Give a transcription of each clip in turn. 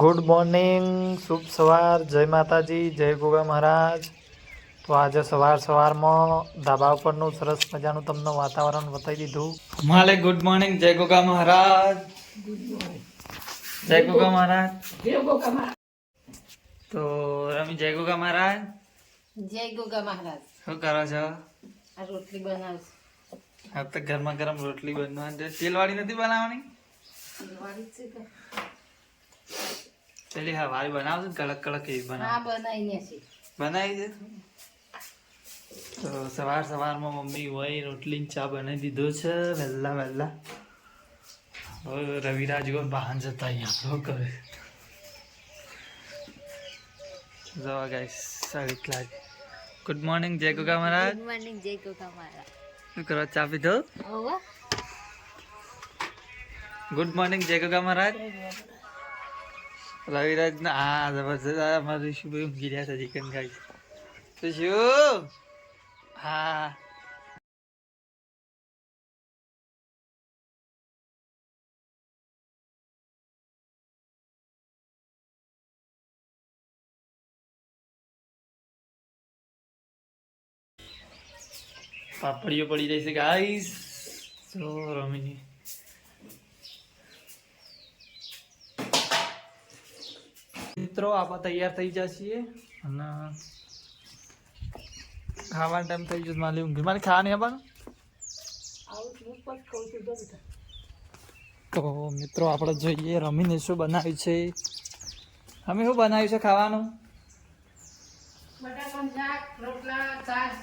Good morning, શુભ સવાર, જય માતાજી, જય ગોગા મહારાજ. તો આજે સવારમાં ધાબા ઉપરનું સરસ મજાનું તમને વાતાવરણ બતાવી દીધું. માલે ગુડ મોર્નિંગ, જય ગોગા મહારાજ. જય ગોગા મહારાજ. તો રમી જય ગોગા મહારાજ. જય ગોગા મહારાજ. શું કરો છો? આ રોટલી બનાવશે. આ તો ગરમા ગરમ રોટલી બનવાની. તેલ વાળી નથી બનાવવાની? પેલી હા વાળી બનાવશે ને કડક કડક એવી બનાવ. હા બનાવીને છે. બનાવી છે. તો સવારમાં મમ્મી હોય રોટલી ચા બનાવી દીધો છે વહેલા વહેલા. હવે રવિરાજ બહાર જતા અહીંયા કરે જવા ગાઈસ સારી ક્લાસ. ગુડ મોર્નિંગ, જય ગોગા મહારાજ. ગુડ મોર્નિંગ, જય ગોગા મહારાજ. શું કરો? ચા પીધો? ઓવા. ગુડ મોર્નિંગ, જય ગોગા મહારાજ. રવિરાજ ના હા જબરજસ્ત અમારે શું ભાઈ ઊંઘી રહ્યા છે ચિકન ખાઈ તો શું હા પાપડીઓ પડી રહી છે ગાઈસ. તો રમી મિત્રો આપણે તૈયાર થઈ જઈએ અને ખાવાનો ટાઈમ થઈ ગયો. મારી ઊંઘી મારે ખાવાની આપવાનું. તો મિત્રો આપણે જોઈએ રમીને શું બનાવ્યું છે. અમે શું બનાવ્યું છે ખાવાનું? બટાકાનું શાક, રોટલા, છાશ.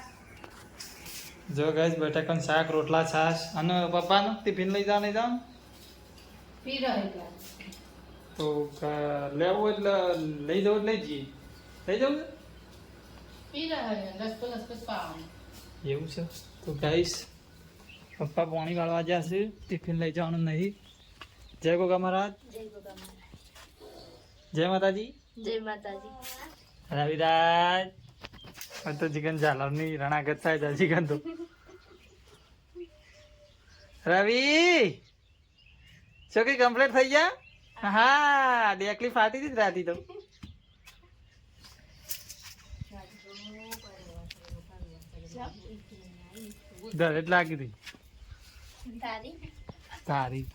જો ગાઈસ બટાકાનું શાક, રોટલા, છાશ. અને પપ્પાનું ટિફિન લઈ જાવ નહીં જાવ પી રહ્યા. તો લેવું એટલે લઈ જવું એટલે લઈ જઈએ. લઈ જવું છે પી રહ્યા લસકો પાવાનું. એવું છે. તો ગાઈસ પપ્પા પાણી વાળવા ગયા છે. ટિફિન લઈ જવાનું નહીં. જય ગોગા મહારાજ. જય ગોગા મહારાજ. જય માતાજી. જય માતાજી. રવિરાજ તો ચિકન ઝાલરની રણાગત થાય છે ચિકન તો. રવિ શું કઈ કમ્પ્લીટ થઈ ગયા? હા ડેકલી ફાટી હતી રાતી તો. દરેક લાગી હતી તારી.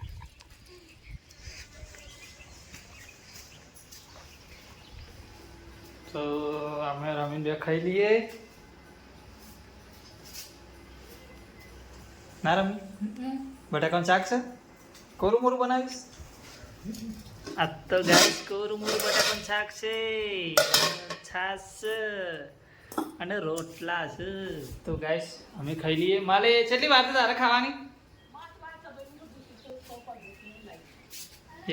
તો અમે રમીને બે ખાઈ લઈએ ના રમી. બટાકાનું શાક છે. કોરું મોરું બનાવીશ. આ તો ગાઈસ કોરું મોરું બટાકાનું શાક છે, છાશ છે અને રોટલા છે. તો ગાઈસ અમે ખાઈ લઈએ. માલે કેટલી વાર તારે ખાવાની?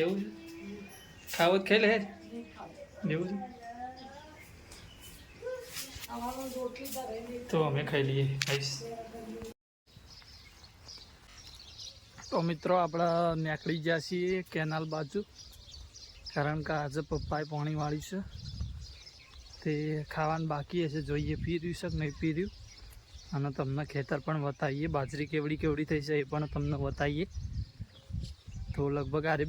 એવું છે. ખાવું જ ખાઈ લે. એવું છે. તો અમે ખાઈ લઈએ ગાઈસ. તો મિત્રો આપણે નીકળી ગયા છીએ કેનાલ બાજુ, કારણ કે આજે પપ્પાએ પાણી વાળ્યું છે. તે ખાવાનું બાકી હશે, જોઈએ પીર્યું છે કે નહીં પીર્યું. અને તમને ખેતર પણ બતાવીએ, બાજરી કેવડી થઈ છે એ પણ તમને બતાવીએ. તો લગભગ આરે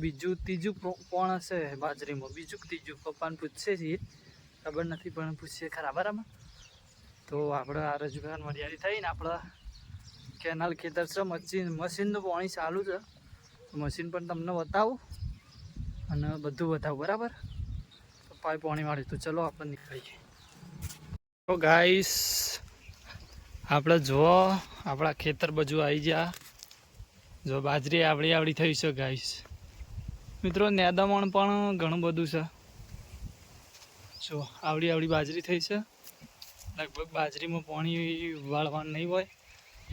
ત્રીજું પણ હશે બાજરીમાં, બીજું ત્રીજું. પપ્પાને પૂછશે છીએ, ખબર નથી પણ પૂછશે ખરા બરાબર. તો આપણે આ રજૂઆત મર્યાદિત થઈને આપણે કેનાલ ખેતર છે, મશીનનું પાણી ચાલુ છે. મશીન પણ તમને બતાવું અને બધું બતાવું બરાબર. પપ્પાએ પાણી વાળ્યું તો ચલો આપણે નીકળીએ. તો ગાઈસ આપણે જુઓ આપણા ખેતર બાજુ આવી ગયા. જો બાજરી આવડી થઈ છે ગાઈસ. મિત્રો નેદામણ પણ ઘણું બધું છે. જો આવડી બાજરી થઈ છે. લગભગ બાજરીમાં પાણી વાળવાનું નહીં હોય,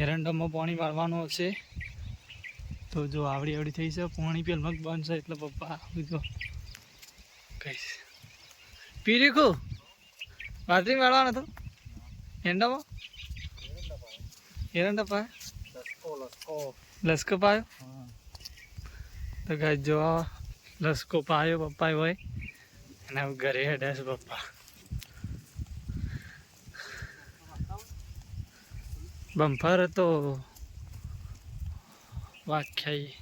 એરંડામાં પાણી વાળવાનું હશે. તો જો આવડી થઈ છે. પાણી પેલમાં બંધ છે એટલે પપ્પા જો કહીશ પી રીખું બાજરી વાળવાનું હતું. એરંડામાં એરંડા પાયો લસકો પાયો. તો ગાય જો લસકો પાયો પપ્પા હોય અને ઘરે હેડ્યા છે પપ્પા. બમ્ફર તો વાખ્યાઈ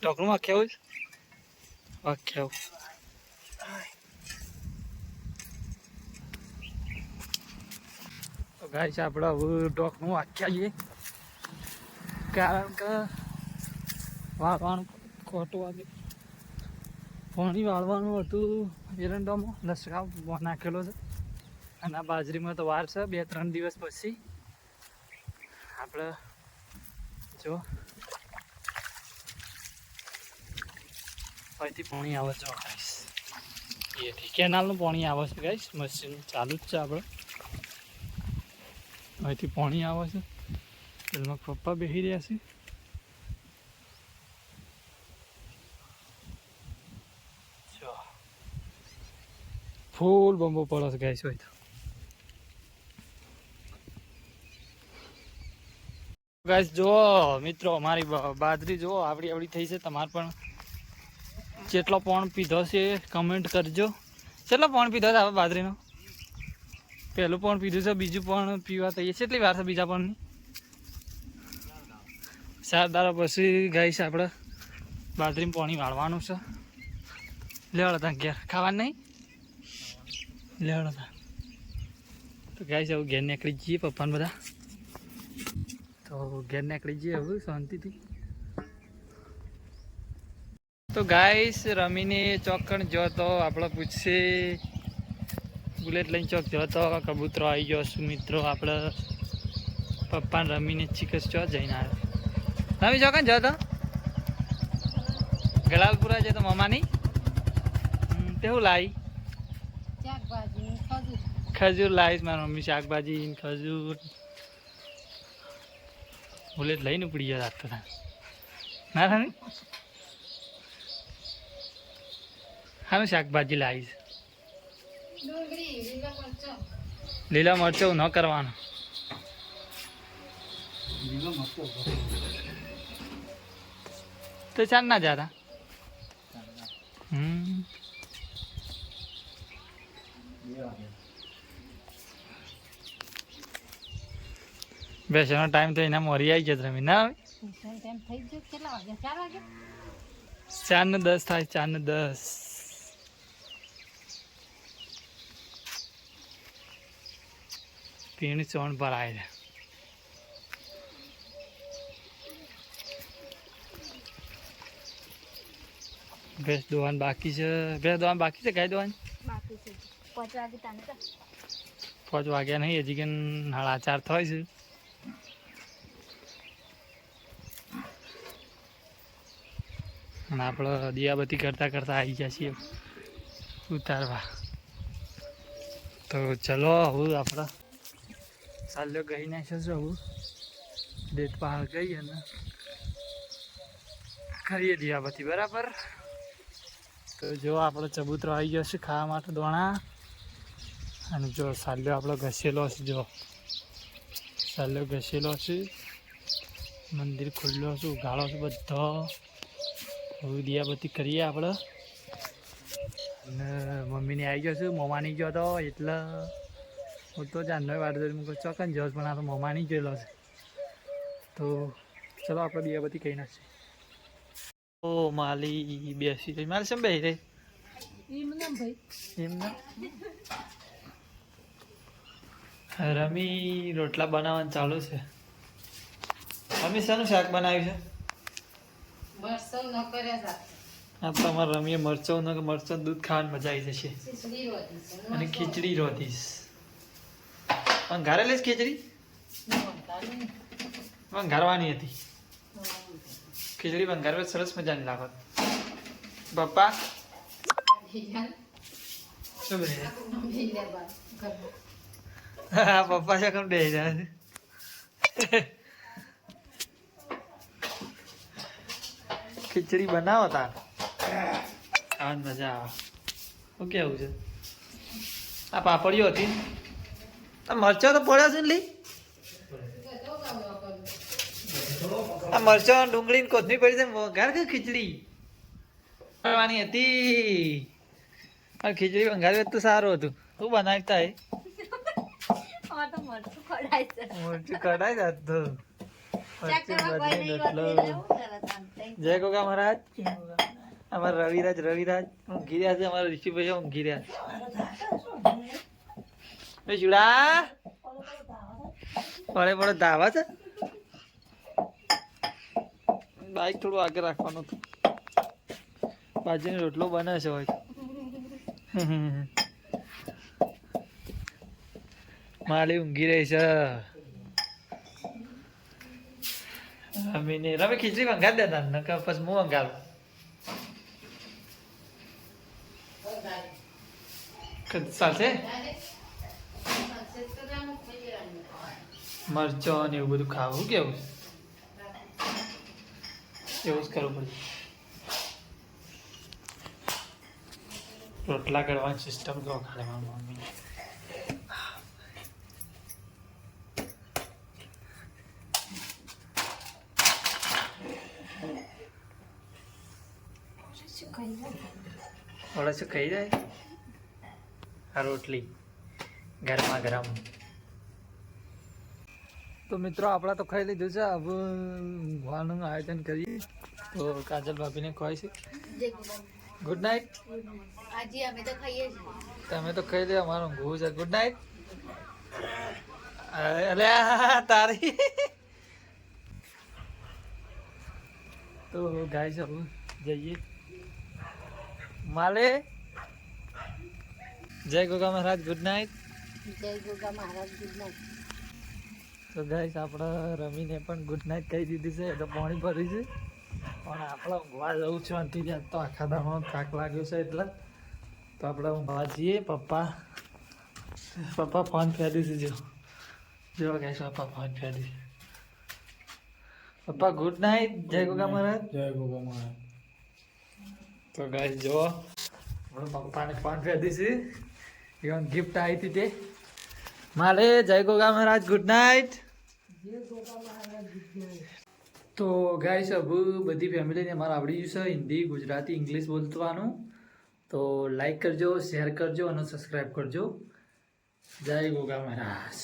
ઢોકળું આખ્યા હોય આખ્યા તો ગાઈસ આપણે હવે ઢોકળું આખ્યા છીએ કારણ કે વાળવાનું ખોટું વાગે પાણી વાળવાનું હતું એરંડામાં લસકા નાખેલો છે અને આ બાજરીમાં તો વાર છે 2-3 દિવસ પછી આપણે જો અહીંથી પાણી આવે છે ગાઈસ એથી કેનાલનું પાણી આવે છે ગાઈસ મશીન ચાલુ જ છે આપણે અહીંથી પાણી આવે છે પેલમાં પપ્પા બેસી રહ્યા છે જો ફૂલ બંબો પડે છે ગાઈસ હોય તો ગાઈસ જો મિત્રો અમારી બાજરી જો આવડી થઈ છે તમારે પણ જેટલો પણ પીધો છે કમેન્ટ કરજો કેટલો પણ પીધો છે હવે બાજરીનો પહેલું પણ પીધું છે બીજું પણ પીવા તૈયાર છે કેટલી વાર છે બીજા પણની 4 દાડા પછી ગાઈસ આપણે બાજરીમાં પાણી વાળવાનું છે લેવાડ હતા ઘેર ખાવાનું નહીં લેવાડ હતા તો ગાઈસ હવે ઘેર નીકળી જઈએ પપ્પાને બધા તો ઘેર નીકળી જઈએ હવે શાંતિથી તો ગાઈસ રમીને ચોકણ જો તો આપણે પૂછશે બુલેટ લઈને ચોક જો તો કબૂતરો આવી ગયો સુમિત્રો આપણે પપ્પાને રમીને ચીકસ ચો જઈને આવ્યો રમી ચોકન જો તો ગલાલપુરા છે તો મમાની તેવું લાવી ખજૂર લાવીશ મારી મમ્મી શાકભાજી ખજૂર બુલેટ લઈને ઉપડી ગયા રાખતો ના રમી હા શાકભાજી લાવીશ લીલા મરચું ન કરવાનું તો ચાલ ના જાતા બેસવાનો ટાઈમ તો એના મોરી આવી જતો રમી ના 4:10 થાય 4:10 પીણી ચોણ પર આવે છે ભેંસ દોવાનું બાકી છે ભેંસ દોવાનું બાકી છે ગાય દોવાની 5 વાગ્યા નહીં હજી કે 4:30 થાય છે અને આપણે દિયાબત્તી કરતાં આવી ગયા છીએ ઉતારવા તો ચલો હવે આપણે ચાલ્યો ગઈ નાખ્યો હું દેત પહાડ ગઈ અને કરીએ દિયાબત્તી બરાબર તો જો આપણો ચબૂતરો આવી ગયો છે ખાવા માટે દોણા અને જો સાલ્યો આપણો ઘસેલો છે જો સાલ્યો ઘસેલો છે મંદિર ખુલ્લો છે ઉઘાડો છે બધો હવે દિયાબત્તી કરીએ આપણે અને મમ્મીને આવી ગયો છું મમાની ગયો તો એટલે હું તો જાનનો વાર મૂકો ચોકન જવો પણ આ તો મમાની ગયેલો છે તો ચલો આપણે દિયાબત્તી કહી નાખીએ ઓ માલી બેસી રહી મારે શું બેસી રહી એમને રમી રોટલા બનાવવાનું ચાલુ છે રમી શાનું શાક બનાવ્યું છે આ તો અમારે રમીએ મરચો દૂધ ખાવાની મજા આવી જશે અને ખીચડી રોધીશ ઘરે લઈશ ખીચડી ઘરવાની હતી ખીચડી બંગાર સરસ મજાની લાગત પપ્પા શું બે હા પપ્પા છે કેમ બે જાય ખીચડી બનાવો તાર ખાવાની મજા આવે શું કેવું છે આ પાપડીઓ હતી આ મરચો તો પડ્યો છે ને લી આ મરચો ડુંગળી કોથમી પડી છે ઘર કે ખીચડી કરવાની હતી આ ખીચડી બંગાળી તો સારું હતું શું બનાવતા મરચું કઢાઈ જતું જય ગોગા મહારાજ. અમારા રવિરાજ ઊંઘી રહ્યા છે. અમારા ઋષિભાઈ ઊંઘી રહ્યા છે. ચૂડા પડે પડે ધાવા છે. બાઈક થોડું આગળ રાખવાનું હતું. બાજરીનો રોટલો બને છે હોય. માલી ઊંઘી રહી છે. રમીને રમી ખીચડી મંગાવી દેતા નકર પછી હું મંગાવું. ચાલશે મરચો ને એવું બધું ખાવું કેવું એવું જ કરવું પડે. રોટલા કરવાની સિસ્ટમ જો ખાડવા મમ્મી. થોડા શું ખાઈ જાય આ રોટલી ગરમા ગરમ. તો મિત્રો આપણે તો ખાઈ લીધું છે. હવે ઊંઘવાનું આયોજન કરીએ. તો કાજલ ભાભીને ખવાય છે. Good night. આજે અમે તો ખાઈએ છીએ. તમે તો ખાઈ લે. અમારું ઊંઘવું છે. Good night. અરે તારી તો ગાય છે. હવે જઈએ માલે. જય ગોગા મહારાજ. Good night. જય ગોગા મહારાજ. Good night. તો ગાઈસ આપણે રમીને પણ ગુડ નાઇટ કહી દીધી છે. તો પાણી ભરી છે પણ આપણે ઊંઘવા જવું છે. અંતિ ત્યાં તો આખા દામાં થાક લાગ્યો છે એટલે તો આપણે ઊંઘવા જઈએ. પપ્પા ફોન ફેરી છે. જો ગાઈસ પપ્પા ફોન ફેરી. પપ્પા ગુડ નાઇટ. જય ગોગા મહારાજ. જય ગોગા મહારાજ. તો ગાઈસ જો પપ્પાને ફોન ફેરી છે. એવું ગિફ્ટ આવી હતી તે માલે. જય ગોગા મહારાજ. Good night. તો ગાઈસ હવે બધી ફેમિલીને અમારે આવડી ગયું છે હિન્દી, ગુજરાતી, ઇંગ્લિશ બોલવાનું. તો લાઈક કરજો, શેર કરજો અને સબસ્ક્રાઈબ કરજો. જય ગોગા મહારાજ.